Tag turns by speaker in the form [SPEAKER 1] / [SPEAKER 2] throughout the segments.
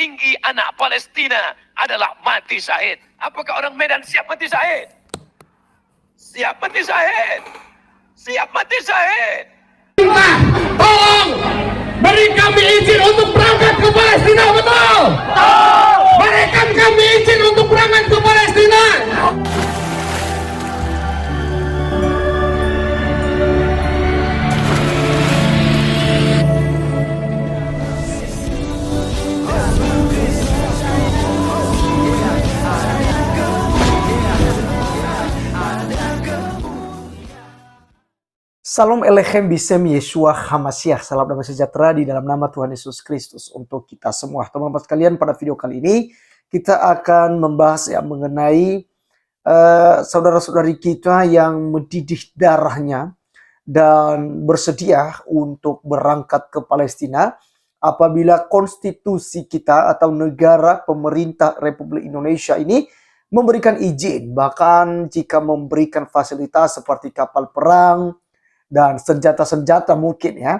[SPEAKER 1] tinggi anak Palestina adalah mati syahid. Apakah orang Medan siap mati syahid? Siap mati syahid. Siap mati syahid.
[SPEAKER 2] Tolong beri kami izin untuk berangkat ke Palestina, betul? Berikan kami izin untuk berangkat ke Palestina.
[SPEAKER 3] Salam Elechem Bisem Yeshua Hamasiah. Salam damai sejahtera di dalam nama Tuhan Yesus Kristus untuk kita semua. Teman-teman sekalian, pada video kali ini kita akan membahas mengenai saudara-saudari kita yang mendidih darahnya dan bersedia untuk berangkat ke Palestina apabila konstitusi kita atau negara pemerintah Republik Indonesia ini memberikan izin, bahkan jika memberikan fasilitas seperti kapal perang dan senjata-senjata mungkin ya,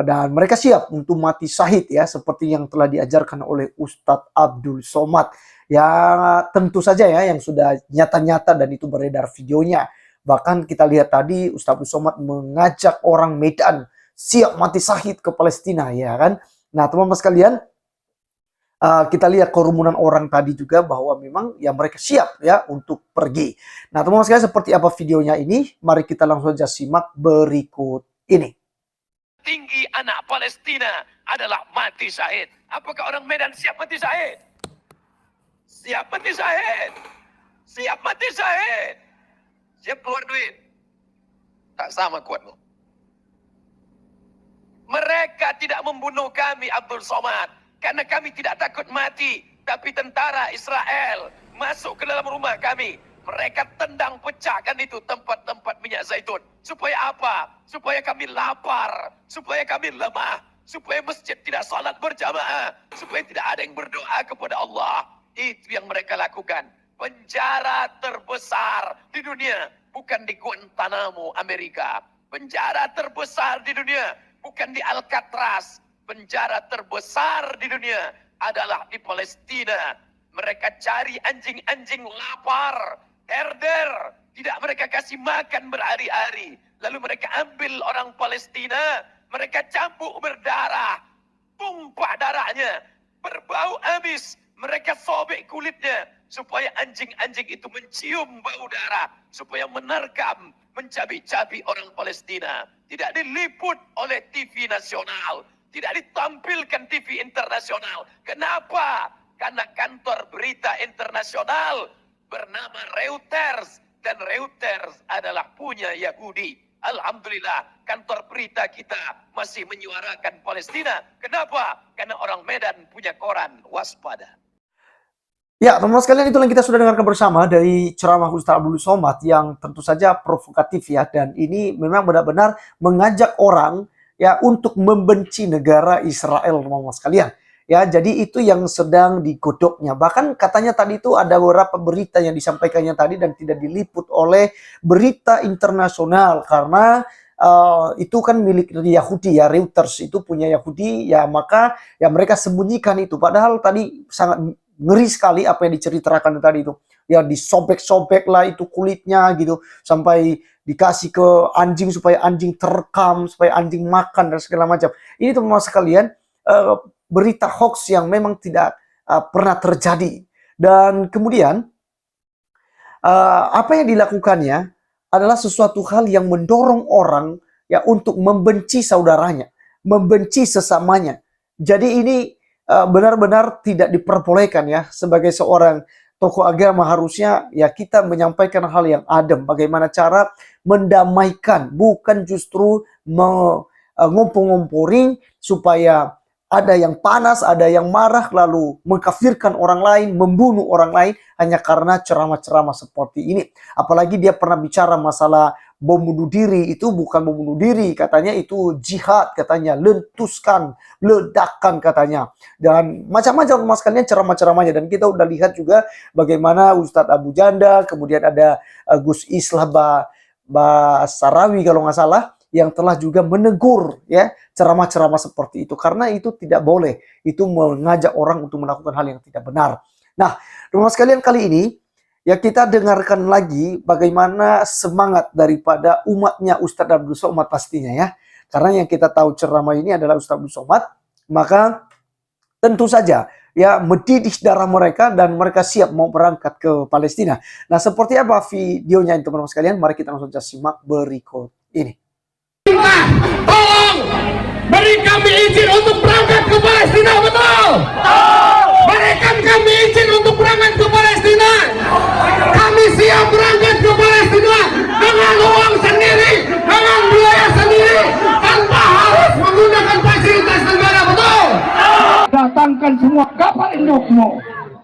[SPEAKER 3] dan mereka siap untuk mati syahid ya, seperti yang telah diajarkan oleh Ustadz Abdul Somad ya, tentu saja ya, yang sudah nyata-nyata dan itu beredar videonya. Bahkan kita lihat tadi Ustadz Abdul Somad mengajak orang Medan siap mati syahid ke Palestina ya kan. Nah teman-teman sekalian, kita lihat kerumunan orang tadi juga bahwa memang ya mereka siap ya untuk pergi. Nah teman-teman sekalian, seperti apa videonya ini? Mari kita langsung saja simak berikut ini.
[SPEAKER 1] Tinggi anak Palestina adalah mati syahid. Apakah orang Medan siap mati syahid? Siap mati syahid. Siap mati syahid. Siap keluar duit. Tak sama kuatmu. Mereka tidak membunuh kami, Abdul Somad, karena kami tidak takut mati. Tapi tentara Israel masuk ke dalam rumah kami. Mereka tendang pecahkan itu tempat-tempat minyak zaitun. Supaya apa? Supaya kami lapar. Supaya kami lemah. Supaya masjid tidak salat berjamaah. Supaya tidak ada yang berdoa kepada Allah. Itu yang mereka lakukan. Penjara terbesar di dunia bukan di Guantanamo, Amerika. Penjara terbesar di dunia bukan di Alcatraz. Penjara terbesar di dunia adalah di Palestina. Mereka cari anjing-anjing lapar, herder, tidak mereka kasih makan berhari-hari. Lalu mereka ambil orang Palestina, mereka cambuk berdarah, tumpah darahnya, berbau amis, mereka sobek kulitnya supaya anjing-anjing itu mencium bau darah, supaya menerkam, mencabik-cabik orang Palestina. Tidak diliput oleh TV nasional, tidak ditampilkan TV internasional. Kenapa? Karena kantor berita internasional bernama Reuters, dan Reuters adalah punya Yahudi. Alhamdulillah, kantor berita kita masih menyuarakan Palestina. Kenapa? Karena orang Medan punya koran. Waspada.
[SPEAKER 3] Ya teman-teman sekalian, itulah yang kita sudah dengarkan bersama dari ceramah Ustadz Abdul Somad yang tentu saja provokatif ya, dan ini memang benar-benar mengajak orang ya untuk membenci negara Israel, teman-teman sekalian. Ya, jadi itu yang sedang digodoknya. Bahkan katanya tadi itu ada beberapa berita yang disampaikannya tadi dan tidak diliput oleh berita internasional karena itu kan milik Yahudi ya, Reuters itu punya Yahudi ya, maka ya mereka sembunyikan itu. Padahal tadi sangat ngeri sekali apa yang diceritakan tadi itu. Ya disobek-sobek lah itu kulitnya gitu, sampai dikasih ke anjing supaya anjing terekam, supaya anjing makan dan segala macam. Ini teman-teman sekalian berita hoax yang memang tidak pernah terjadi. Dan kemudian apa yang dilakukannya adalah sesuatu hal yang mendorong orang ya untuk membenci saudaranya, membenci sesamanya. Jadi ini benar-benar tidak diperbolehkan ya. Sebagai seorang tokoh agama harusnya ya kita menyampaikan hal yang adem, bagaimana cara mendamaikan, bukan justru ngompor-ngomporing supaya ada yang panas, ada yang marah, lalu mengkafirkan orang lain, membunuh orang lain hanya karena ceramah-ceramah seperti ini. Apalagi dia pernah bicara masalah bom bunuh diri, itu bukan bom bunuh diri, katanya itu jihad, katanya lentuskan, ledakan katanya. Dan macam-macam mas kalian ceramah-ceramahnya. Dan kita udah lihat juga bagaimana Ustadz Abu Janda, kemudian ada Gus Islah Basarawi kalau nggak salah, yang telah juga menegur ya ceramah-ceramah seperti itu, karena itu tidak boleh, itu mengajak orang untuk melakukan hal yang tidak benar. Nah, teman-teman sekalian, kali ini ya kita dengarkan lagi bagaimana semangat daripada umatnya Ustadz Abdul Somad pastinya ya. Karena yang kita tahu ceramah ini adalah Ustadz Abdul Somad, maka tentu saja ya mendidih darah mereka dan mereka siap mau berangkat ke Palestina. Nah, seperti apa videonya teman-teman sekalian? Mari kita langsung simak berikut ini.
[SPEAKER 2] Tolong beri kami izin untuk berangkat ke Palestina, betul? Berikan kami izin untuk berangkat ke Palestina. Kami siap berangkat ke Palestina dengan uang sendiri, dengan biaya sendiri, tanpa harus menggunakan fasilitas negara, betul? Datangkan semua kapal indukmu.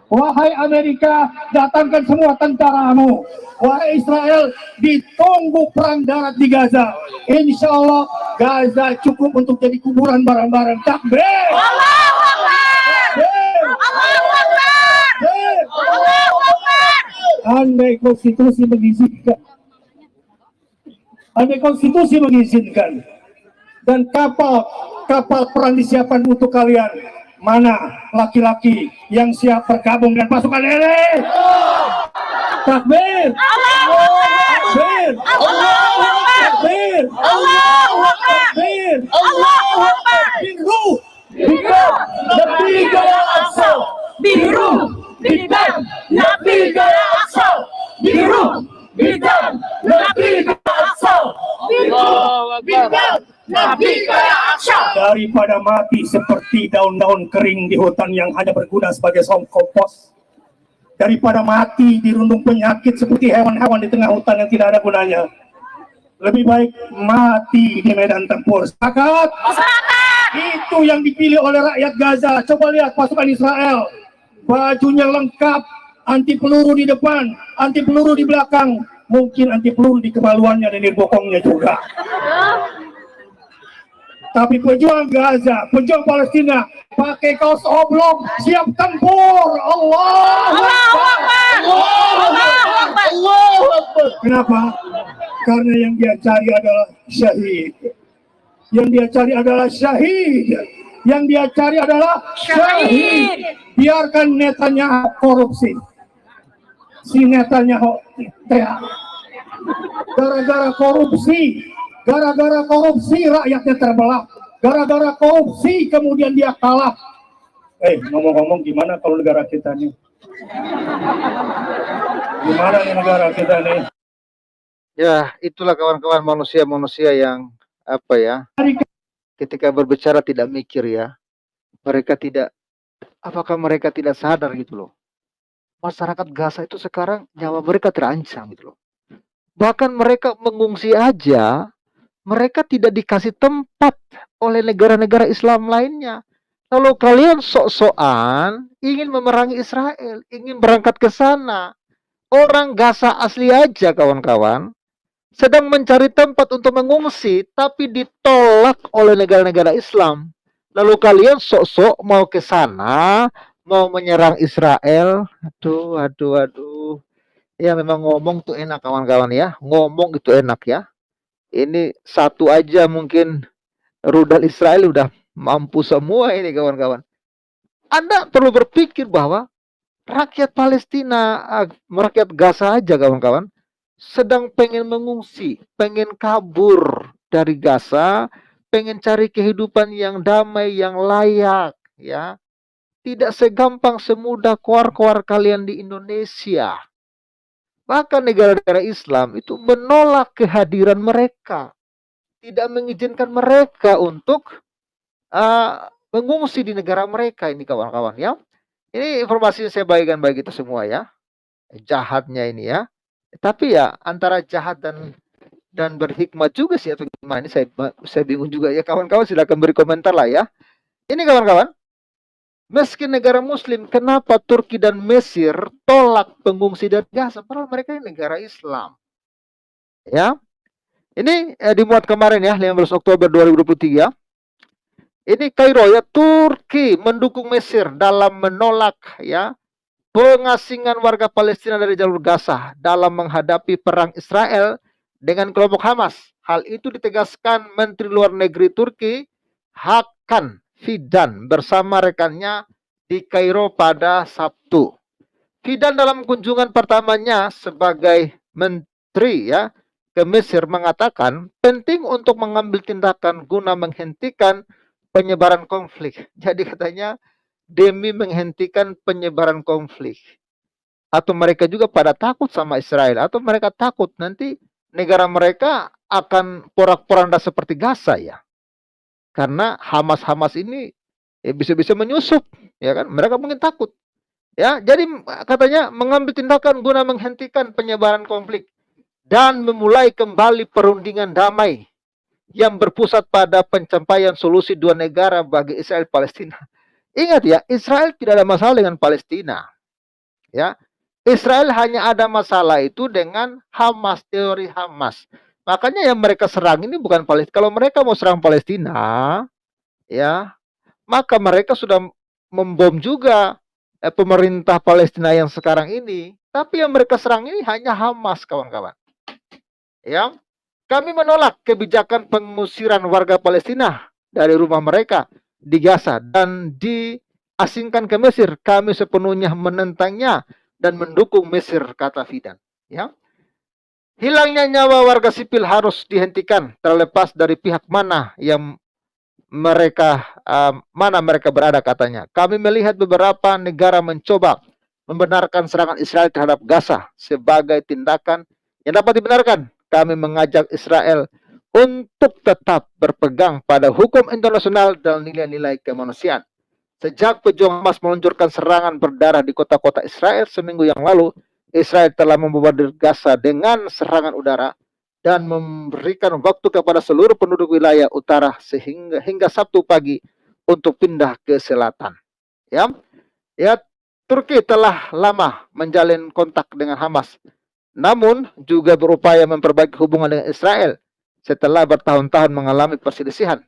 [SPEAKER 2] Wahai Amerika, datangkan semua tentaramu. Wahai Israel, ditunggu perang darat di Gaza. Insya Allah Gaza cukup untuk jadi kuburan barang-barang. Takbir!
[SPEAKER 4] Allahu Akbar! Allahu Akbar! Allahu Akbar!
[SPEAKER 2] Andai konstitusi mengizinkan, dan kapal perang disiapkan untuk kalian, mana laki-laki yang siap bergabung dengan pasukan ini? Takbir!
[SPEAKER 4] Allahu Akbar!
[SPEAKER 2] Takbir!
[SPEAKER 4] Allahu Akbar!
[SPEAKER 2] Takbir!
[SPEAKER 4] Allahu Akbar!
[SPEAKER 2] Takbir!
[SPEAKER 4] Allahu Akbar!
[SPEAKER 2] Biru! Biru! Nabi Gaya Aqsa!
[SPEAKER 4] Biru, bidang, Nabi Gaya Aqsa. Biru, bidang, Nabi Gaya Aqsa. Biru, bidang, Nabi Gaya Aqsa.
[SPEAKER 2] Daripada mati seperti daun-daun kering di hutan yang hanya berguna sebagai kompos, daripada mati dirundung penyakit seperti hewan-hewan di tengah hutan yang tidak ada gunanya, lebih baik mati di medan tempur. Sepakat? Itu yang dipilih oleh rakyat Gaza. Coba lihat pasukan Israel, bajunya lengkap, anti peluru di depan, anti peluru di belakang, mungkin anti peluru di kemaluannya dan di bokongnya juga. Tapi pejuang Gaza, pejuang Palestina, pakai kaos oblong, siap tempur. Allahu Akbar!
[SPEAKER 4] Allahu Akbar!
[SPEAKER 2] Kenapa? Karena yang dia cari adalah syahid. Yang dia cari adalah syahid. Yang dia cari adalah syahid. Biarkan Netanyahu korupsi. Si Netanyahu gara-gara korupsi rakyatnya terbelah. Gara-gara korupsi kemudian dia kalah. Ngomong-ngomong, gimana kalau negara kita nih? Gimana nih negara kita nih?
[SPEAKER 5] Ya, itulah kawan-kawan manusia-manusia yang ketika berbicara tidak mikir ya. Apakah mereka tidak sadar gitu loh. Masyarakat Gaza itu sekarang nyawa mereka terancam gitu loh. Bahkan mereka mengungsi aja, mereka tidak dikasih tempat oleh negara-negara Islam lainnya. Lalu kalian sok-sokan ingin memerangi Israel, ingin berangkat ke sana. Orang Gaza asli aja kawan-kawan sedang mencari tempat untuk mengungsi, tapi ditolak oleh negara-negara Islam. Lalu kalian sok-sok mau ke sana, mau menyerang Israel. Aduh. Ya memang ngomong tuh enak kawan-kawan ya. Ngomong itu enak ya. Ini satu aja mungkin rudal Israel udah mampu semua ini kawan-kawan. Anda perlu berpikir bahwa rakyat Palestina, rakyat Gaza aja kawan-kawan, sedang pengen mengungsi, pengen kabur dari Gaza, pengen cari kehidupan yang damai, yang layak, ya. Tidak segampang semudah koar-koar kalian di Indonesia. Bahkan negara-negara Islam itu menolak kehadiran mereka, tidak mengizinkan mereka untuk mengungsi di negara mereka ini kawan-kawan ya. Ini informasi yang saya bagikan bagi kita semua ya. Jahatnya ini ya. Tapi ya antara jahat dan berhikmat juga sih atau gimana, ini saya bingung juga ya kawan-kawan, silakan beri komentar lah ya. Ini kawan-kawan, meski negara muslim, kenapa Turki dan Mesir tolak pengungsi dari Gaza padahal mereka ini negara Islam. Ya. Ini dimuat kemarin ya 15 Oktober 2023. Ini Kairo ya, Turki mendukung Mesir dalam menolak ya pengasingan warga Palestina dari jalur Gaza dalam menghadapi perang Israel dengan kelompok Hamas. Hal itu ditegaskan Menteri Luar Negeri Turki Hakan Fidan bersama rekannya di Kairo pada Sabtu. Fidan dalam kunjungan pertamanya sebagai menteri ke Mesir mengatakan penting untuk mengambil tindakan guna menghentikan penyebaran konflik. Jadi katanya demi menghentikan penyebaran konflik. Atau mereka juga pada takut sama Israel, atau mereka takut nanti negara mereka akan porak-poranda seperti Gaza ya. Karena Hamas ini bisa-bisa menyusup, ya kan? Mereka mungkin takut. Ya, jadi katanya mengambil tindakan guna menghentikan penyebaran konflik dan memulai kembali perundingan damai yang berpusat pada pencapaian solusi dua negara bagi Israel Palestina. Ingat ya, Israel tidak ada masalah dengan Palestina. Ya, Israel hanya ada masalah itu dengan Hamas, teori Hamas. Makanya yang mereka serang ini bukan Palestina. Kalau mereka mau serang Palestina, ya, maka mereka sudah membom juga pemerintah Palestina yang sekarang ini. Tapi yang mereka serang ini hanya Hamas, kawan-kawan. Ya, kami menolak kebijakan pengusiran warga Palestina dari rumah mereka di Gaza dan diasingkan ke Mesir. Kami sepenuhnya menentangnya dan mendukung Mesir, kata Fidan. Ya, hilangnya nyawa warga sipil harus dihentikan terlepas dari pihak mana yang mereka berada, katanya. Kami melihat beberapa negara mencoba membenarkan serangan Israel terhadap Gaza sebagai tindakan yang dapat dibenarkan. Kami mengajak Israel untuk tetap berpegang pada hukum internasional dan nilai-nilai kemanusiaan. Sejak pejuang Hamas meluncurkan serangan berdarah di kota-kota Israel seminggu yang lalu, Israel telah membombardir Gaza dengan serangan udara dan memberikan waktu kepada seluruh penduduk wilayah utara hingga Sabtu pagi untuk pindah ke selatan. Ya, Turki telah lama menjalin kontak dengan Hamas, namun juga berupaya memperbaiki hubungan dengan Israel setelah bertahun-tahun mengalami perselisihan.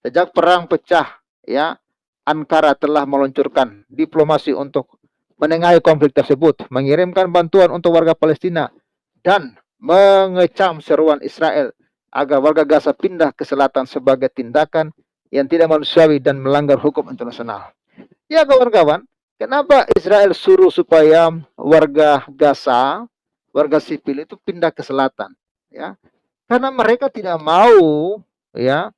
[SPEAKER 5] Sejak perang pecah, ya, Ankara telah meluncurkan diplomasi untuk menengahi konflik tersebut, mengirimkan bantuan untuk warga Palestina dan mengecam seruan Israel agar warga Gaza pindah ke selatan sebagai tindakan yang tidak manusiawi dan melanggar hukum internasional. Ya kawan-kawan, kenapa Israel suruh supaya warga Gaza, warga sipil itu pindah ke selatan? Ya, karena mereka tidak mau ya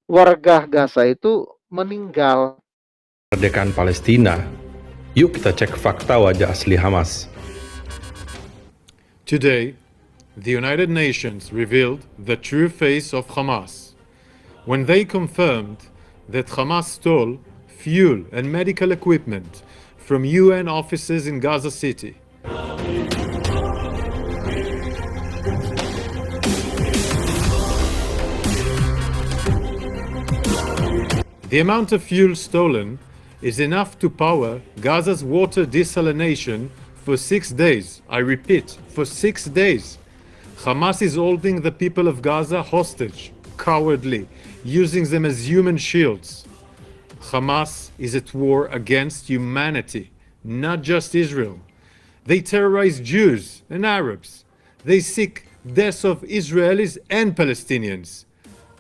[SPEAKER 5] warga Gaza itu meninggal.
[SPEAKER 6] Kemerdekaan Palestina. Yuk kita cek fakta wajah asli Hamas.
[SPEAKER 7] Today, the United Nations revealed the true face of Hamas when they confirmed that Hamas stole fuel and medical equipment from UN offices in Gaza City. The amount of fuel stolen is enough to power Gaza's water desalination for 6 days. I repeat, for 6 days. Hamas is holding the people of Gaza hostage, cowardly, using them as human shields. Hamas is at war against humanity, not just Israel. They terrorize Jews and Arabs. They seek deaths of Israelis and Palestinians.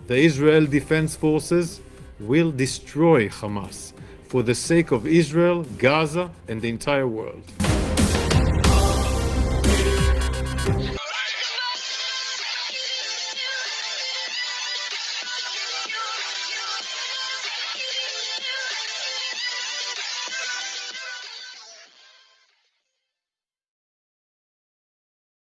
[SPEAKER 7] The Israel Defense Forces will destroy Hamas for the sake of Israel, Gaza, and the entire world.